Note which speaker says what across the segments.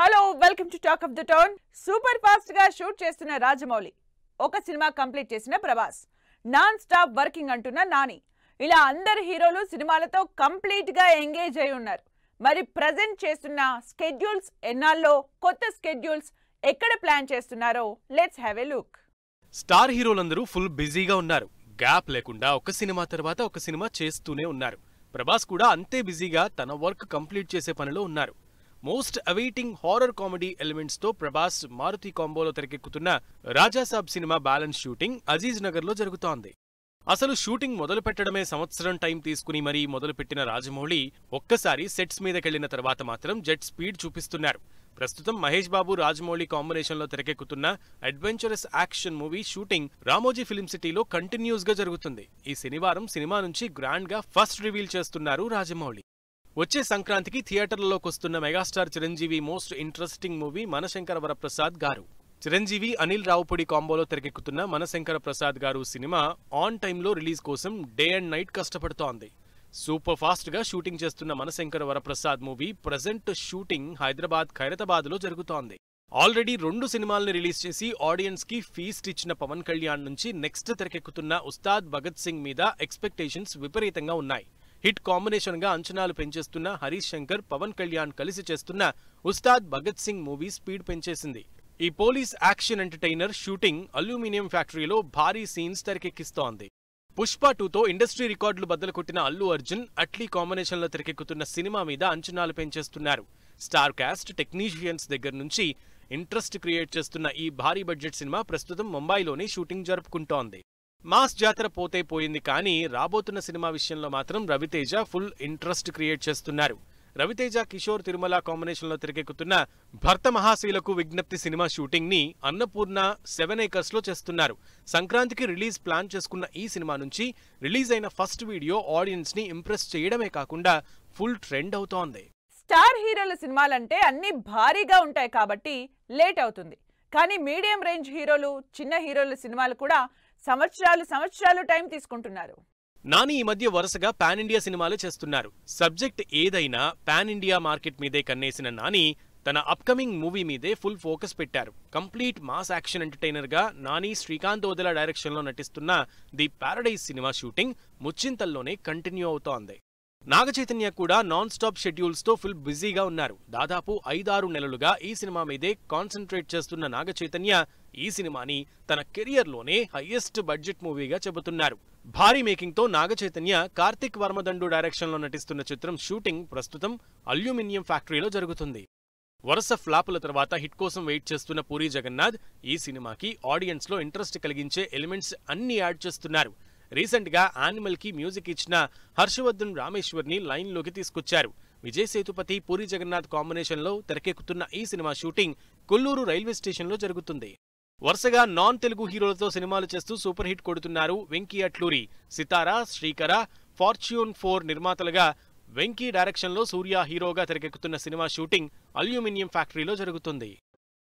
Speaker 1: Hello welcome to talk of the town. Super fast గా shoot చేస్తున్న రాజమౌళి, ఒక cinema complete చేసిన ప్రభాస్, నాన్ స్టాప్ వర్కింగ్ అంటున్న నాని, ఇలా అందరు హీరోలు సినిమాలతో కంప్లీట్ గా ఎంగేజ్ అయి ఉన్నారు. మరి ప్రెజెంట్ చేస్తున్న స్కెడ్యూల్స్ ఎన్నాల్లో, కొత్త స్కెడ్యూల్స్ ఎక్కడ ప్లాన్ చేస్తున్నారో let's have a look.
Speaker 2: Star హీరోలందరూ ఫుల్ బిజీగా ఉన్నారు. గ్యాప్ లేకుండా ఒక సినిమా తర్వాత ఒక సినిమా చేస్తూనే ఉన్నారు. ప్రభాస్ కూడా అంతే బిజీగా తన వర్క్ కంప్లీట్ చేసే పనిలో ఉన్నారు. Most awaiting horror comedy elements తో ప్రభాస్ మారుతి కాంబోలో తెరకెక్కుతున్న Raja Saab cinema balance shooting Aziz Nagar లో జరుగుతోంది. అసలు షూటింగ్ మొదలు పెట్టడమే సంవత్సరం టైం తీసుకుని మరీ మొదలుపెట్టిన రాజమౌళి ఒక్కసారి సెట్స్ మీదకెళ్లిన తర్వాత మాత్రం జెట్ స్పీడ్ చూపిస్తున్నారు. ప్రస్తుతం మహేష్ బాబు రాజమౌళి కాంబినేషన్ లో తెరకెక్కుతున్న adventurous action movie shooting Ramoji film సిటీలో కంటిన్యూస్ గా జరుగుతుంది. ఈ శనివారం సినిమా నుంచి గ్రాండ్ గా ఫస్ట్ రివీల్ చేస్తున్నారు రాజమౌళి. వచ్చే సంక్రాంతికి థియేటర్లలోకొస్తున్న megastar Chiranjeevi most interesting movie Manashankara Varaprasad garu. Chiranjeevi Anil Ravupudi కాంబోలో తెరకెక్కుతున్న మనశంకర ప్రసాద్ గారు సినిమా ఆన్ టైంలో రిలీజ్ కోసం డే అండ్ నైట్ కష్టపడుతోంది. సూపర్ ఫాస్ట్ గా షూటింగ్ చేస్తున్న Manashankara Varaprasad movie present shooting Hyderabad Khairatabad లో జరుగుతోంది. ఆల్రెడీ 2 సినిమాల్ని రిలీజ్ చేసి ఆడియన్స్ కి ఫీస్ట్ ఇచ్చిన పవన్ కళ్యాణ్ నుంచి నెక్స్ట్ తెరకెక్కుతున్న ఉస్తాద్ భగత్ సింగ్ మీద ఎక్స్పెక్టేషన్స్ విపరీతంగా ఉన్నాయి. హిట్ కాంబినేషన్ గా అంచనాలు పెంచేస్తున్న హరీష్ శంకర్, పవన్ కళ్యాణ్ కలిసి చేస్తున్న ఉస్తాద్ భగత్ సింగ్ మూవీ స్పీడ్ పెంచేసింది. ఈ police action entertainer shooting aluminium ఫ్యాక్టరీలో భారీ సీన్స్ తెరకెక్కిస్తోంది. పుష్ప 2తో ఇండస్ట్రీ రికార్డులు బద్దలు కొట్టిన అల్లు అర్జున్, అట్లీ కాంబినేషన్ లో తెరకెక్కుతున్న సినిమా మీద అంచనాలు పెంచేస్తున్నారు. స్టార్ కాస్ట్, టెక్నీషియన్స్ దగ్గర నుంచి ఇంట్రెస్ట్ క్రియేట్ చేస్తున్న ఈ భారీ బడ్జెట్ సినిమా ప్రస్తుతం ముంబైలోనే షూటింగ్ జరుపుకుంటోంది. మాస్ జాతర పోతే పోయింది, కానీ రాబోతున్న సినిమా విషయంలో మాత్రం రవితేజ ఫుల్ ఇంట్రెస్ట్ క్రియేట్ చేస్తున్నారు. రవితేజ, కిషోర్ తిరుమల కాంబినేషన్ లో తెరకెక్కుతున్న భర్త మహాశీలకు విజ్ఞప్తి సినిమా షూటింగ్ ని అన్నపూర్ణ 7 acres లో చేస్తున్నారు. సంక్రాంతికి రిలీజ్ ప్లాన్ చేసుకున్న ఈ సినిమా నుంచి రిలీజ్ అయిన ఫస్ట్ వీడియో ఆడియన్స్ ని ఇంప్రెస్ చేయడమే కాకుండా ఫుల్ ట్రెండ్ అవుతోంది.
Speaker 1: స్టార్ హీరోల సినిమాలంటే అన్ని భారీగా ఉంటాయి కాబట్టి లేట్ అవుతుంది. కానీ మీడియం రేంజ్ హీరోలు, చిన్న హీరోల సినిమాలు కూడా సంవత్సరాలు టైం తీసుకుంటున్నారు.
Speaker 2: నాని ఈ మధ్య వరుసగా పాన్ ఇండియా సినిమాలు చేస్తున్నారు. సబ్జెక్ట్ ఏదైనా పాన్ ఇండియా మార్కెట్ మీదే కన్నేసిన నాని తన అప్కమింగ్ మూవీ మీదే ఫుల్ ఫోకస్ పెట్టారు. కంప్లీట్ మాస్ యాక్షన్ ఎంటర్టైనర్ గా నాని శ్రీకాంత్ ఓదెల డైరెక్షన్ లో నటిస్తున్న ది పారడైజ్ సినిమా షూటింగ్ ముచ్చింతల్లోనే కంటిన్యూ అవుతోంది. నాగచైతన్య కూడా నాన్ స్టాప్ షెడ్యూల్స్ తో ఫుల్ బిజీగా ఉన్నారు. దాదాపు 5-6 నెలలుగా ఈ సినిమా మీదే కాన్సన్ట్రేట్ చేస్తున్న నాగచైతన్య ఈ సినిమాని తన కెరియర్ లోనే హైయెస్ట్ బడ్జెట్ మూవీగా చెబుతున్నారు. భారీ మేకింగ్ తో నాగచైతన్య, కార్తిక్ వర్మదండు డైరెక్షన్ లో నటిస్తున్న చిత్రం షూటింగ్ ప్రస్తుతం అల్యూమినియం ఫ్యాక్టరీలో జరుగుతుంది. వరుస ఫ్లాపుల తర్వాత హిట్ కోసం వెయిట్ చేస్తున్న పూరీ జగన్నాథ్ ఈ సినిమాకి ఆడియన్స్ లో ఇంట్రెస్ట్ కలిగించే ఎలిమెంట్స్ అన్ని యాడ్ చేస్తున్నారు. రీసెంట్ గా యానిమల్ కి మ్యూజిక్ ఇచ్చిన హర్షవర్ధన్ రామేశ్వర్ ని లైన్ లోకి తీసుకొచ్చారు. విజయ్ సేతుపతి, పూరీ జగన్నాథ్ కాంబినేషన్ లో తెరకెక్కుతున్న ఈ cinema shooting Kolluru railway station లో జరుగుతుంది. వరుసగా నాన్ తెలుగు హీరోలతో సినిమాలు చేస్తూ సూపర్ హిట్ కొడుతున్నారు వెంకీ అట్లూరి. సితారా, శ్రీకర, ఫార్చ్యూన్ 4 నిర్మాతలుగా వెంకీ డైరెక్షన్ లో సూర్య హీరోగా తెరకెక్కుతున్న సినిమా షూటింగ్ అల్యూమినియం ఫ్యాక్టరీలో జరుగుతుంది.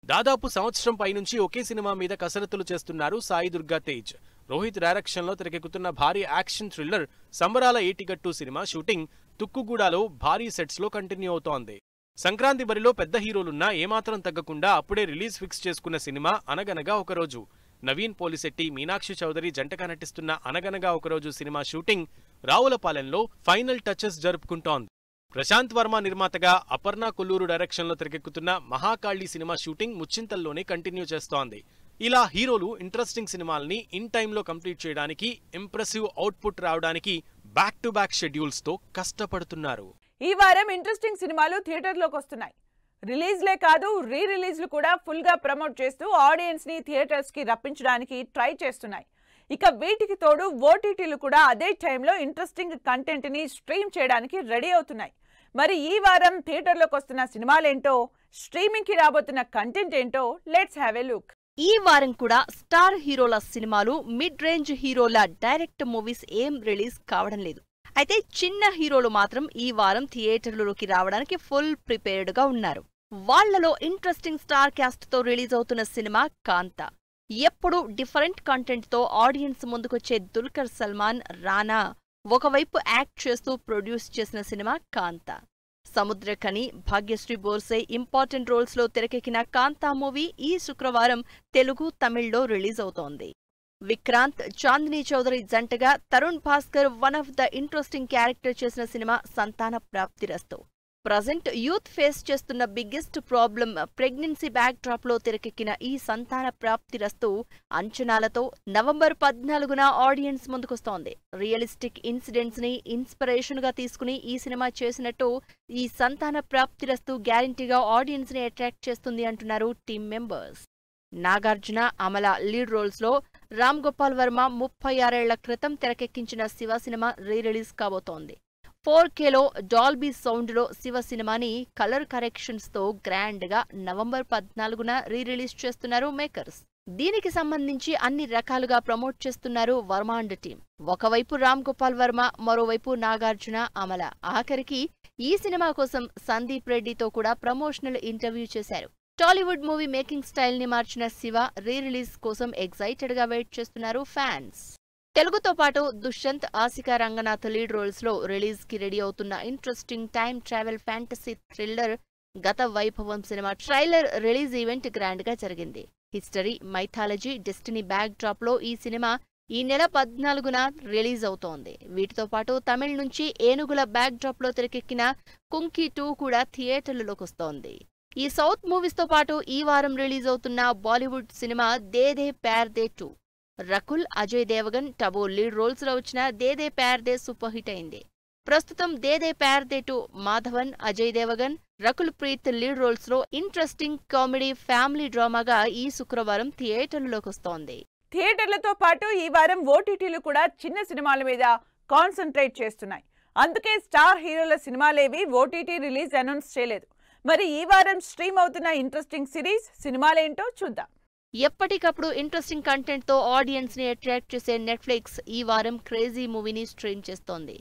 Speaker 2: దాదాపు సంవత్సరం పైనుంచి ఒకే సినిమా మీద కసరత్తులు చేస్తున్నారు సాయి దుర్గా తేజ్. రోహిత్ డైరెక్షన్ లో తెరకెక్కుతున్న భారీ యాక్షన్ థ్రిల్లర్ సంబరాల ఏటిగట్టు సినిమా షూటింగ్ తుక్కుగూడలో భారీ సెట్స్ లో కంటిన్యూ అవుతోంది. సంక్రాంతి బరిలో పెద్ద హీరోలున్నా ఏమాత్రం తగ్గకుండా అప్పుడే రిలీజ్ ఫిక్స్ చేసుకున్న సినిమా అనగనగా ఒకరోజు. నవీన్ పోలిశెట్టి, మీనాక్షి చౌదరి జంటగా నటిస్తున్న అనగనగా ఒకరోజు సినిమా షూటింగ్ రావులపాలెంలో ఫైనల్ టచెస్ జరుపుకుంటోంది. ప్రశాంత్ వర్మ నిర్మాతగా అపర్ణ కొల్లూరు డైరెక్షన్ లో తెరకెక్కుతున్న మహాకాళి సినిమా షూటింగ్ ముచ్చింతల్లోనే కంటిన్యూ చేస్తోంది. ఇలా హీరోలు ఇంట్రెస్టింగ్ సినిమాల్ని ఇన్ టైంలో కంప్లీట్ చేయడానికి, ఇంప్రెసివ్ అవుట్పుట్ రావడానికి బ్యాక్ టు బ్యాక్ షెడ్యూల్స్ తో కష్టపడుతున్నారు.
Speaker 1: ఈ వారం ఇంట్రెస్టింగ్ సినిమాలు థియేటర్లోకి వస్తున్నాయి. రిలీజ్లే కాదు, రీ రిలీజ్లు కూడా ఫుల్ గా ప్రమోట్ చేస్తూ ఆడియన్స్ ని థియేటర్స్ కి రప్పించడానికి ట్రై చేస్తున్నాయి. ఇక వీటికి తోడు ఓటీటీలు కూడా అదే టైంలో ఇంట్రెస్టింగ్ కంటెంట్ ని స్ట్రీమ్ చేయడానికి రెడీ అవుతున్నాయి. మరి ఈ వారం థియేటర్లోకి వస్తున్న సినిమాలేంటో, స్ట్రీమింగ్ కి రాబోతున్న కంటెంట్ ఏంటో లెట్స్ హ్యావ్ ఎ లుక్.
Speaker 3: ఈ వారం కూడా స్టార్ హీరోల సినిమాలు, మిడ్ రేంజ్ హీరోల డైరెక్ట్ మూవీస్ ఏం రిలీజ్ కావడం లేదు. అయితే చిన్న హీరోలు మాత్రం ఈ వారం థియేటర్లలోకి రావడానికి ఫుల్ ప్రిపేర్డ్ గా ఉన్నారు. వాళ్లలో ఇంట్రెస్టింగ్ స్టార్ క్యాస్ట్ తో రిలీజ్ అవుతున్న సినిమా కాంతా. ఎప్పుడు డిఫరెంట్ కంటెంట్ తో ఆడియన్స్ ముందుకొచ్చే దుల్కర్ సల్మాన్, రానా ఒకవైపు యాక్ట్ చేస్తూ ప్రొడ్యూస్ చేసిన సినిమా కాంతా. సముద్రఖని, భాగ్యశ్రీ బోర్సే ఇంపార్టెంట్ రోల్స్ లో తెరకెక్కిన కాంతా మూవీ ఈ శుక్రవారం తెలుగు, తమిళ్లో రిలీజ్ అవుతోంది. విక్రాంత్, చాందినీ చౌదరి జంటగా Tarun Bhaskar one of the interesting character చేసిన సినిమా సంతాన ప్రాప్తిరస్తు. ప్రజెంట్ యూత్ ఫేస్ చేస్తున్న biggest problem pregnancy back drop లో తెరకెక్కిన ఈ సంతాన ప్రాప్తిరస్తు అంచనాలతో నవంబర్ 14న ఆడియన్స్ ముందుకొస్తోంది. రియలిస్టిక్ ఇన్సిడెంట్స్ ని ఇన్స్పిరేషన్ గా తీసుకుని ఈ సినిమా చేసినట్టు ఈ సంతాన ప్రాప్తిరస్తు గ్యారంటీగా ఆడియన్స్ ని అట్రాక్ట్ చేస్తుంది అంటున్నారు team members. Nagarjuna, Amala lead roles లో రామ్ గోపాల్ వర్మ 36 ఏళ్ల క్రితం తెరకెక్కించిన శివ సినిమా రీ-రిలీజ్ కాబోతోంది. 4Kలో డాల్బీ సౌండ్ లో శివ సినిమాని కలర్ కరెక్షన్స్ తో గ్రాండ్ గా నవంబర్ 14న రీ-రిలీజ్ చేస్తున్నారు మేకర్స్. దీనికి సంబంధించి అన్ని రకాలుగా ప్రమోట్ చేస్తున్నారు వర్మ అండ్ టీమ్. ఒకవైపు రామ్ గోపాల్ వర్మ, మరోవైపు నాగార్జున, అమల, ఆఖరికి ఈ సినిమా కోసం సందీప్ రెడ్డితో కూడా ప్రమోషనల్ ఇంటర్వ్యూ చేశారు. టాలీవుడ్ మూవీ మేకింగ్ స్టైల్ ని మార్చిన శివ రీ-రిలీజ్ కోసం ఎక్సైటెడ్ గా వెయిట్ చేస్తున్నారు ఫ్యాన్స్. తెలుగుతో పాటు దుష్యంత్, ఆసికా రంగనాథ్ లీడ్ రోల్స్ లో రిలీజ్ కి రెడీ అవుతున్న interesting time travel fantasy thriller గత వైభవం cinema trailer release event grand గా జరిగింది. History, mythology, destiny back drop లో ఈ సినిమా ఈ నెల 14న రిలీజ్ అవుతోంది. వీటితో పాటు తమిళ నుంచి ఏనుగుల బ్యాక్ డ్రాప్ లో తెరకెక్కిన కుంకీ 2 కూడా థియేటర్లలోకి వస్తోంది. ఈ సౌత్ మూవీస్ తో పాటు ఈ వారం రిలీజ్ అవుతున్న Bollywood cinema De De Pyaar De 2. Rakul, Ajay Devgan, Tabu lead roles లో వచ్చిన దే దే ప్యార్ దే సూపర్ హిట్ అయింది. ప్రస్తుతం దే దే ప్యార్ దే 2 మాధవన్, అజయ్ దేవగన్, రకుల్ ప్రీత్ లీడ్ రోల్స్ లో ఇంట్రెస్టింగ్ కామెడీ ఫ్యామిలీ డ్రామాగా ఈ శుక్రవారం థియేటర్లలోకి వస్తోంది.
Speaker 1: థియేటర్లతో పాటు ఈ వారం ఓటీటీలు కూడా చిన్న సినిమాల మీద కాన్సంట్రేట్ చేస్తున్నాయి. అందుకే స్టార్ హీరోల సినిమాలేవి ఓటీటీ రిలీజ్ అనౌన్స్ చేయలేదు. మరి ఈ వారం స్ట్రీమ్ అవుతున్న ఇంట్రెస్టింగ్ సిరీస్ సినిమాలేంటో చూద్దాం.
Speaker 3: ఎప్పటికప్పుడు ఇంట్రెస్టింగ్ కంటెంట్ తో ఆడియన్స్ ని అట్రాక్ట్ చేసే నెట్ఫ్లిక్స్ ఈ వారం క్రేజీ మూవీని స్ట్రీమ్ చేస్తోంది.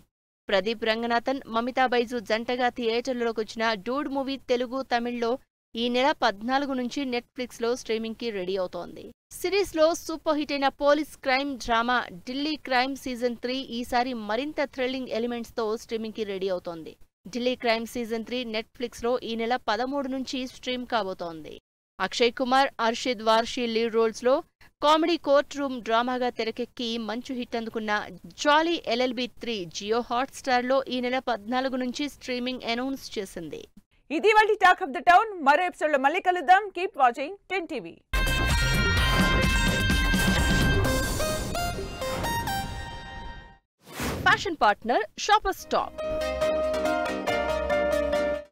Speaker 3: ప్రదీప్ రంగనాథన్, మమితా బైజు జంటగా థియేటర్లలోకి వచ్చిన డూడ్ మూవీ తెలుగు, తమిళ్లో ఈ నెల 14 నుంచి నెట్ఫ్లిక్స్ లో స్ట్రీమింగ్ కి రెడీ అవుతోంది. సిరీస్ లో సూపర్ హిట్ అయిన police crime drama Delhi crime season 3 ఈసారి మరింత థ్రిల్లింగ్ ఎలిమెంట్స్ తో స్ట్రీమింగ్ కి రెడీ అవుతోంది. ఢిల్లీ క్రైమ్ సీజన్ 3 నెట్ఫ్లిక్స్ లో ఈ నెల 13 నుంచి స్ట్రీమ్ కాబోతోంది. అక్షయ్ కుమార్, అర్షిద్ వార్షి లీడ్ రోల్స్ లో కామెడీ కోర్ట్ రూమ్ డ్రామాగా తెరకెక్కి మంచు హిట్ అందుకున్న జాలీ LLB 3 జియో హాట్స్టార్ లో ఈ నెల 14 నుంచి స్ట్రీమింగ్ అనౌన్స్ చేసింది.
Speaker 1: ఇది వాటి టాక్ ఆఫ్ ద టౌన్. మరో ఎపిసోడ్ లో మళ్ళీ కలుద్దాం. Keep watching 10 TV.
Speaker 3: Fashion partner shopper stop.